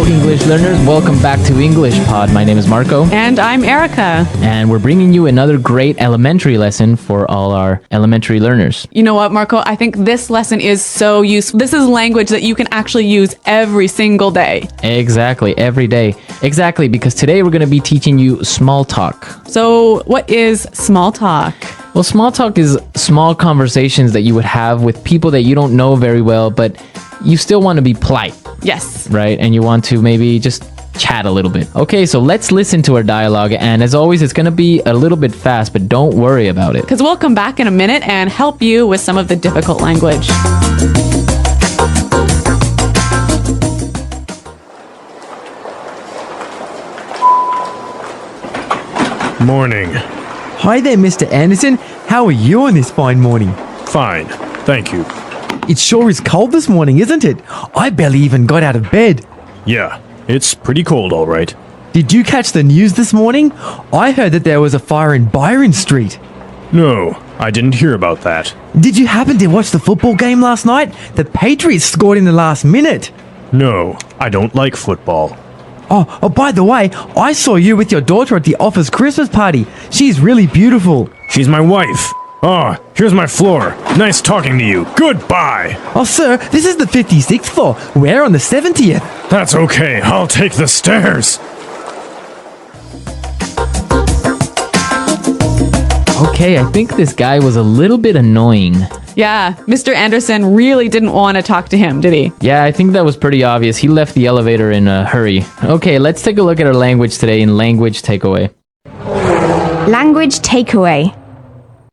English learners. Welcome back to English Pod. My name is Marco. And I'm Erica. And we're bringing you another great elementary lesson for all our elementary learners. You know what, Marco? I think this lesson is so useful. This is language that you can actually use every single day. Exactly, every day. Exactly, because today we're going to be teaching you small talk. So, what is small talk? Well, small talk is small conversations that you would have with people that you don't know very well, but you still want to be polite. Yes. Right? And you want to maybe just chat a little bit. Okay, so let's listen to our dialogue. And as always, it's going to be a little bit fast, but don't worry about it. Because we'll come back in a minute and help you with some of the difficult language. Morning. Hi there, Mr. Anderson. How are you on this fine morning? Fine. Thank you. It sure is cold this morning, isn't it? I barely even got out of bed. Yeah, it's pretty cold, all right. Did you catch the news this morning? I heard that there was a fire in Byron Street. No, I didn't hear about that. Did you happen to watch the football game last night? The Patriots scored in the last minute. No, I don't like football. Oh, by the way, I saw you with your daughter at the office Christmas party. She's really beautiful. She's my wife. Oh, here's my floor. Nice talking to you. Goodbye. Oh, sir, this is the 56th floor. We're on the 70th. That's okay. I'll take the stairs. Okay, I think this guy was a little bit annoying. Yeah, Mr. Anderson really didn't want to talk to him, did he? Yeah, I think that was pretty obvious. He left the elevator in a hurry. Okay, let's take a look at our language today in Language Takeaway. Language takeaway.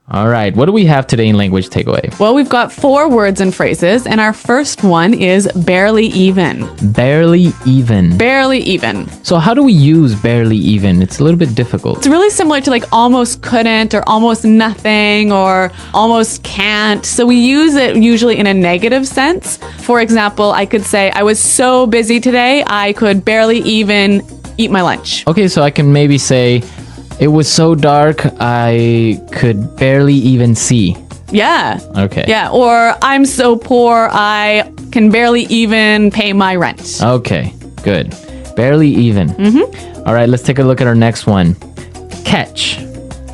All right, what do we have today in Language Takeaway? Well, we've got 4 words and phrases, and our first one is barely even. Barely even. Barely even. So how do we use barely even? It's a little bit difficult. It's really similar to like almost couldn't or almost nothing or almost can't. So we use it usually in a negative sense. For example, I could say, I was so busy today, I could barely even eat my lunch. Okay, so I can maybe say, it was so dark, I could barely even see. Yeah. Okay. Yeah. Or I'm so poor, I can barely even pay my rent. Okay, good. Barely even. Mm-hmm. All right, let's take a look at our next one. Catch.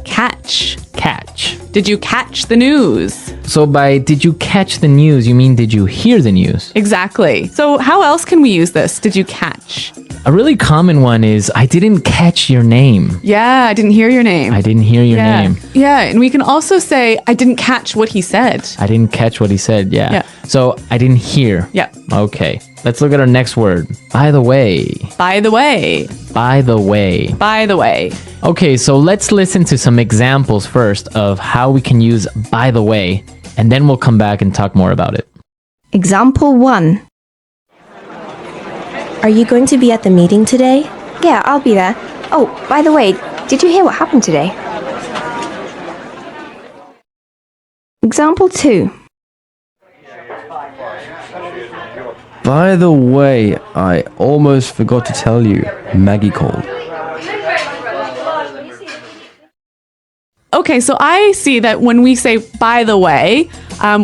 Catch. Catch. Did you catch the news? So by did you catch the news, you mean did you hear the news? Exactly. So how else can we use this? Did you catch? A really common one is I didn't catch your name. Yeah, I didn't hear your name. I didn't hear your name. Yeah, and we can also say I didn't catch what he said. I didn't catch what he said. Yeah. Yeah. So I didn't hear. Yeah. Okay. Let's look at our next word. By the way. By the way. By the way. By the way. Okay, so let's listen to some examples first of how we can use by the way, and then we'll come back and talk more about it. Example 1. Are you going to be at the meeting today? Yeah, I'll be there. Oh, by the way, did you hear what happened today? Example 2. By the way, I almost forgot to tell you, Maggie called. Okay, so I see that when we say by the way,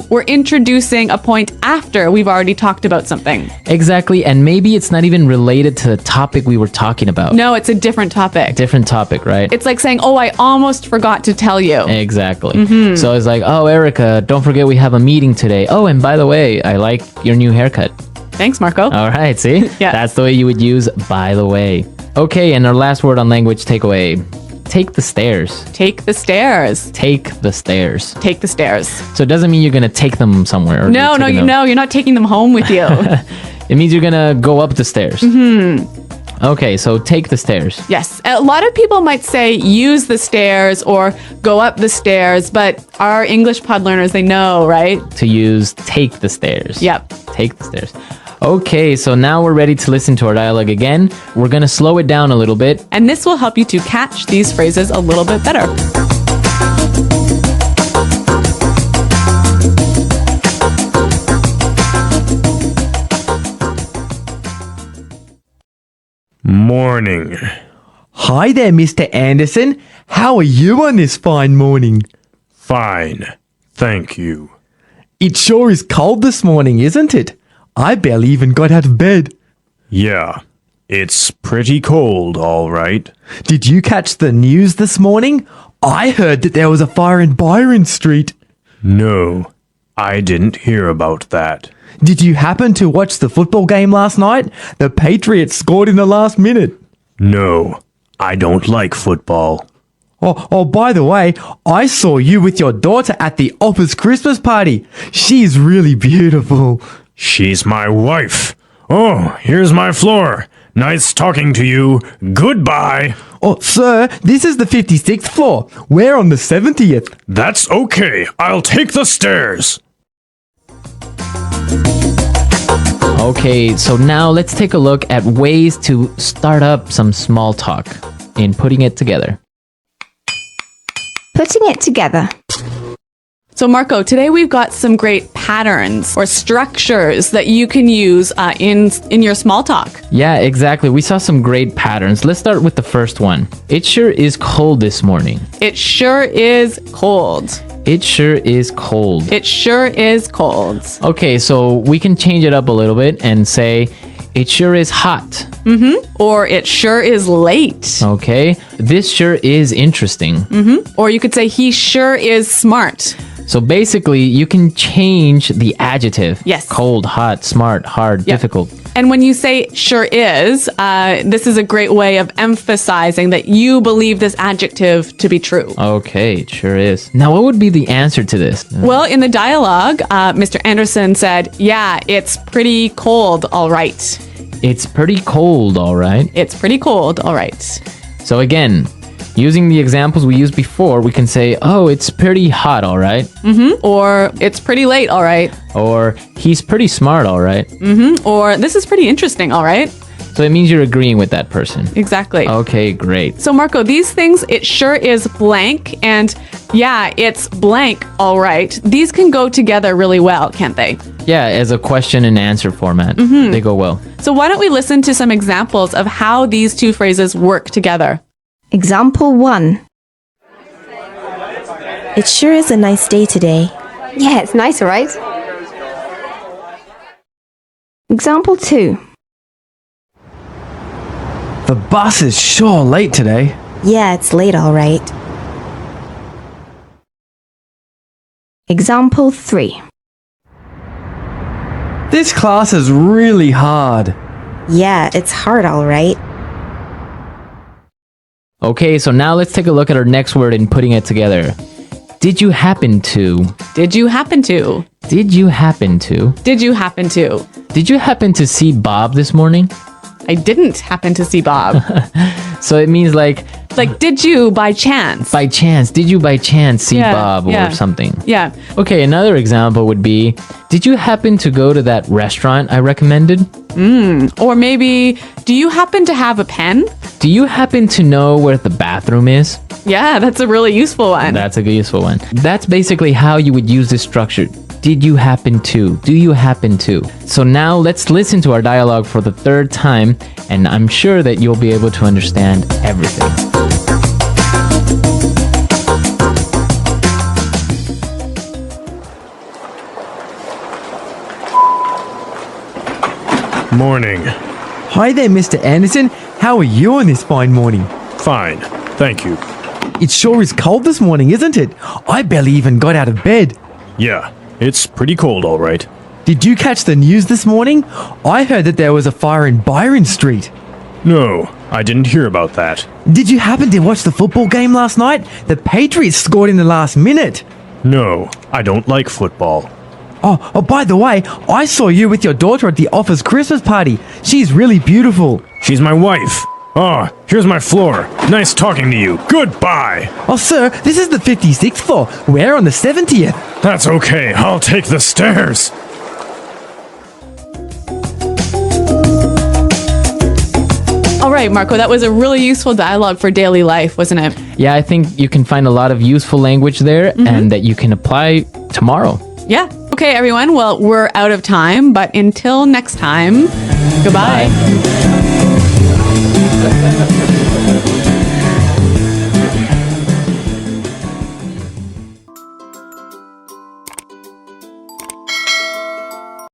we're introducing a point after we've already talked about something. Exactly, and maybe it's not even related to the topic we were talking about. No, it's a different topic. Different topic, right? It's like saying, oh, I almost forgot to tell you. Exactly. So it's like, oh, Erica, don't forget we have a meeting today. Oh, and by the way, I like your new haircut. Thanks, Marco. All right, see? Yeah. That's the way you would use by the way. Okay, and our last word on language takeaway. Take the stairs. Take the stairs. Take the stairs. Take the stairs. So it doesn't mean you're going to take them somewhere. Or No, you're taking them- you're not taking them home with you. It means you're going to go up the stairs. Okay, so take the stairs. Yes. A lot of people might say use the stairs or go up the stairs, but our English pod learners, they know, right? To use take the stairs. Yep. Take the stairs. Okay, so now we're ready to listen to our dialogue again. We're going to slow it down a little bit. And this will help you to catch these phrases a little bit better. Morning. Hi there, Mr. Anderson. How are you on this fine morning? Fine. Thank you. It sure is cold this morning, isn't it? I barely even got out of bed. Yeah, It's pretty cold, all right. Did you catch the news this morning? I heard that there was a fire in Byron Street. No, I didn't hear about that. Did you happen to watch the football game last night? The Patriots scored in the last minute. No, I don't like football. Oh, by the way, I saw you with your daughter at the office Christmas party. She's really beautiful. She's my wife. Oh, here's my floor. Nice talking to you. Goodbye. Oh, sir, this is the 56th floor. We're on the 70th. That's okay. I'll take the stairs. Okay, so now let's take a look at ways to start up some small talk in putting it together. Putting it together. So Marco, today we've got some great patterns or structures that you can use in your small talk. Yeah, exactly. We saw some great patterns. Let's start with the first one. It sure is cold this morning. It sure is cold. It sure is cold. It sure is cold. Okay, so we can change it up a little bit and say, it sure is hot. Or it sure is late. Okay, this sure is interesting. Or you could say he sure is smart. So basically, you can change the adjective. Yes. Cold, hot, smart, hard, difficult. And when you say sure is, this is a great way of emphasizing that you believe this adjective to be true. Okay, it sure is. Now, what would be the answer to this? Well, in the dialogue, Mr. Anderson said, yeah, it's pretty cold, all right. It's pretty cold, all right. It's pretty cold, all right. So again, using the examples we used before, we can say, oh, it's pretty hot, all right. Or it's pretty late, all right. Or he's pretty smart, all right. Or this is pretty interesting, all right. So it means you're agreeing with that person. Exactly. Okay, great. So Marco, these things, it sure is blank, and yeah, it's blank, all right. These can go together really well, can't they? Yeah, as a question and answer format, they go well. So why don't we listen to some examples of how these two phrases work together? Example 1. It sure is a nice day today. Yeah, it's nice, right? Example 2. The bus is sure late today. Yeah, it's late, all right. Example 3. This class is really hard. Yeah, it's hard, all right. Okay, so now let's take a look at our next word in putting it together. Did you happen to? Did you happen to? Did you happen to? Did you happen to? Did you happen to see Bob this morning? I didn't happen to see Bob. So it means like Did you by chance? by chance. Did you by chance see Yeah, Bob yeah. or something? Yeah. Okay, another example would be, did you happen to go to that restaurant I recommended? Or maybe, do you happen to have a pen? Do you happen to know where the bathroom is? Yeah, that's a really useful one. That's a useful one. That's basically how you would use this structure. Did you happen to? Do you happen to? So now let's listen to our dialogue for the third time, and I'm sure that you'll be able to understand everything. Morning. Hi there, Mr. Anderson. How are you on this fine morning? Fine. Thank you. It sure is cold this morning, isn't it? I barely even got out of bed. Yeah, it's pretty cold, all right. Did you catch the news this morning? I heard that there was a fire in Byron Street. No, I didn't hear about that. Did you happen to watch the football game last night? The Patriots scored in the last minute. No, I don't like football. Oh, by the way, I saw you with your daughter at the office Christmas party. She's really beautiful. She's my wife. Oh, here's my floor. Nice talking to you. Goodbye. Oh, sir, this is the 56th floor. We're on the 70th. That's okay. I'll take the stairs. All right, Marco, that was a really useful dialogue for daily life, wasn't it? Yeah, I think you can find a lot of useful language there and that you can apply tomorrow. Yeah. Okay, everyone. Well, we're out of time, but until next time, goodbye. Bye.